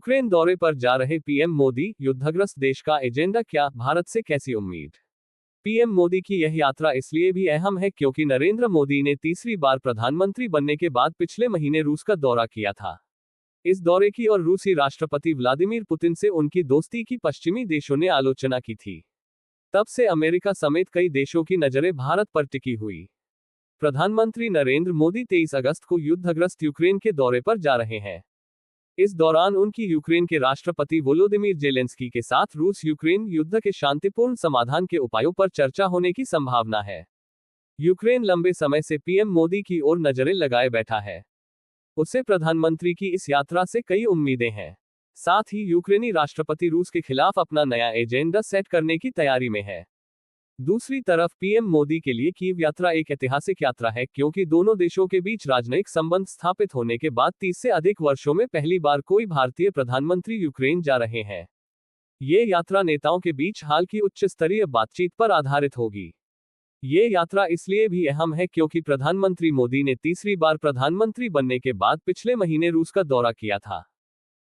Ukraine दौरे पर जा रहे पीएम मोदी, युद्धग्रस्त देश का एजेंडा क्या, भारत से कैसी उम्मीद। पीएम मोदी की यह यात्रा इसलिए भी अहम है क्योंकि नरेंद्र मोदी ने तीसरी बार प्रधानमंत्री बनने के बाद पिछले महीने रूस का दौरा किया था। इस दौरे की और रूसी राष्ट्रपति व्लादिमीर पुतिन से उनकी दोस्ती की पश्चिमी देशों ने आलोचना की थी। तब से अमेरिका समेत कई देशों की नजरें भारत पर टिकी हुई। प्रधानमंत्री नरेंद्र मोदी 23 अगस्त को युद्धग्रस्त यूक्रेन के दौरे पर जा रहे हैं। इस दौरान उनकी यूक्रेन के राष्ट्रपति वोलोदिमीर जेलेंस्की के साथ रूस यूक्रेन युद्ध के शांतिपूर्ण समाधान के उपायों पर चर्चा होने की संभावना है। यूक्रेन लंबे समय से पीएम मोदी की ओर नजरें लगाए बैठा है। उसे प्रधानमंत्री की इस यात्रा से कई उम्मीदें हैं। साथ ही यूक्रेनी राष्ट्रपति रूस के खिलाफ अपना नया एजेंडा सेट करने की तैयारी में है। दूसरी तरफ पीएम मोदी के लिए कीव यात्रा एक ऐतिहासिक यात्रा है क्योंकि दोनों देशों के बीच राजनयिक संबंध स्थापित होने के बाद 30 से अधिक वर्षों में पहली बार कोई भारतीय प्रधानमंत्री यूक्रेन जा रहे हैं। ये यात्रा नेताओं के बीच हाल की उच्च स्तरीय बातचीत पर आधारित होगी। ये यात्रा इसलिए भी अहम है क्योंकि प्रधानमंत्री मोदी ने तीसरी बार प्रधानमंत्री बनने के बाद पिछले महीने रूस का दौरा किया था।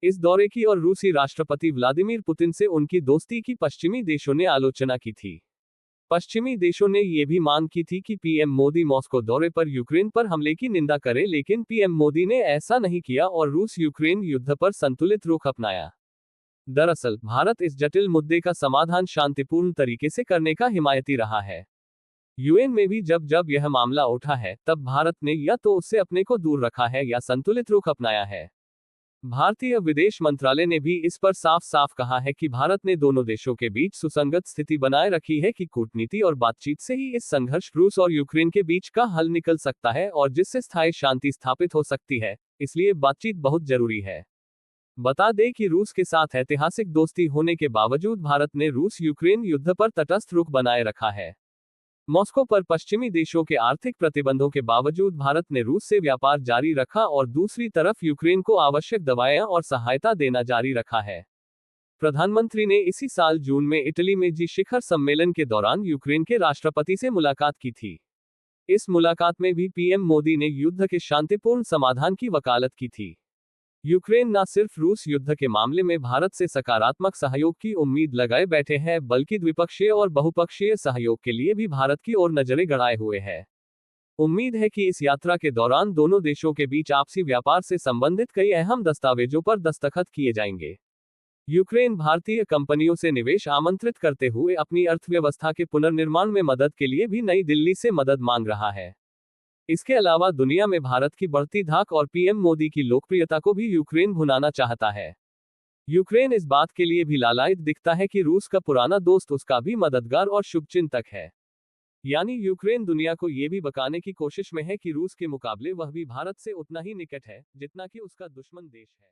इस दौरे की और रूसी राष्ट्रपति व्लादिमीर पुतिन से उनकी दोस्ती की पश्चिमी देशों ने आलोचना की थी। पश्चिमी देशों ने यह भी मांग की थी कि पीएम मोदी मॉस्को दौरे पर यूक्रेन पर हमले की निंदा करें, लेकिन पीएम मोदी ने ऐसा नहीं किया और रूस यूक्रेन युद्ध पर संतुलित रुख अपनाया। दरअसल भारत इस जटिल मुद्दे का समाधान शांतिपूर्ण तरीके से करने का हिमायती रहा है। यूएन में भी जब जब यह मामला उठा है तब भारत ने या तो उससे अपने को दूर रखा है या संतुलित रुख अपनाया है। भारतीय विदेश मंत्रालय ने भी इस पर साफ साफ कहा है कि भारत ने दोनों देशों के बीच सुसंगत स्थिति बनाए रखी है कि कूटनीति और बातचीत से ही इस संघर्ष रूस और यूक्रेन के बीच का हल निकल सकता है और जिससे स्थायी शांति स्थापित हो सकती है, इसलिए बातचीत बहुत जरूरी है। बता दें कि रूस के साथ ऐतिहासिक दोस्ती होने के बावजूद भारत ने रूस यूक्रेन युद्ध पर तटस्थ रुख बनाए रखा है। मॉस्को पर पश्चिमी देशों के आर्थिक प्रतिबंधों के बावजूद भारत ने रूस से व्यापार जारी रखा और दूसरी तरफ यूक्रेन को आवश्यक दवाएं और सहायता देना जारी रखा है। प्रधानमंत्री ने इसी साल जून में इटली में जी शिखर सम्मेलन के दौरान यूक्रेन के राष्ट्रपति से मुलाकात की थी। इस मुलाकात में भी पीएम मोदी ने युद्ध के शांतिपूर्ण समाधान की वकालत की थी। यूक्रेन न सिर्फ रूस युद्ध के मामले में भारत से सकारात्मक सहयोग की उम्मीद लगाए बैठे हैं, बल्कि द्विपक्षीय और बहुपक्षीय सहयोग के लिए भी भारत की ओर नजरें गड़ाए हुए हैं। उम्मीद है कि इस यात्रा के दौरान दोनों देशों के बीच आपसी व्यापार से संबंधित कई अहम दस्तावेजों पर दस्तखत किए जाएंगे। यूक्रेन भारतीय कंपनियों से निवेश आमंत्रित करते हुए अपनी अर्थव्यवस्था के पुनर्निर्माण में मदद के लिए भी नई दिल्ली से मदद मांग रहा है। इसके अलावा दुनिया में भारत की बढ़ती धाक और पीएम मोदी की लोकप्रियता को भी यूक्रेन भुनाना चाहता है। यूक्रेन इस बात के लिए भी लालायित दिखता है कि रूस का पुराना दोस्त उसका भी मददगार और शुभचिंतक है। यानी यूक्रेन दुनिया को ये भी बकाने की कोशिश में है कि रूस के मुकाबले वह भी भारत से उतना ही निकट है जितना कि उसका दुश्मन देश है।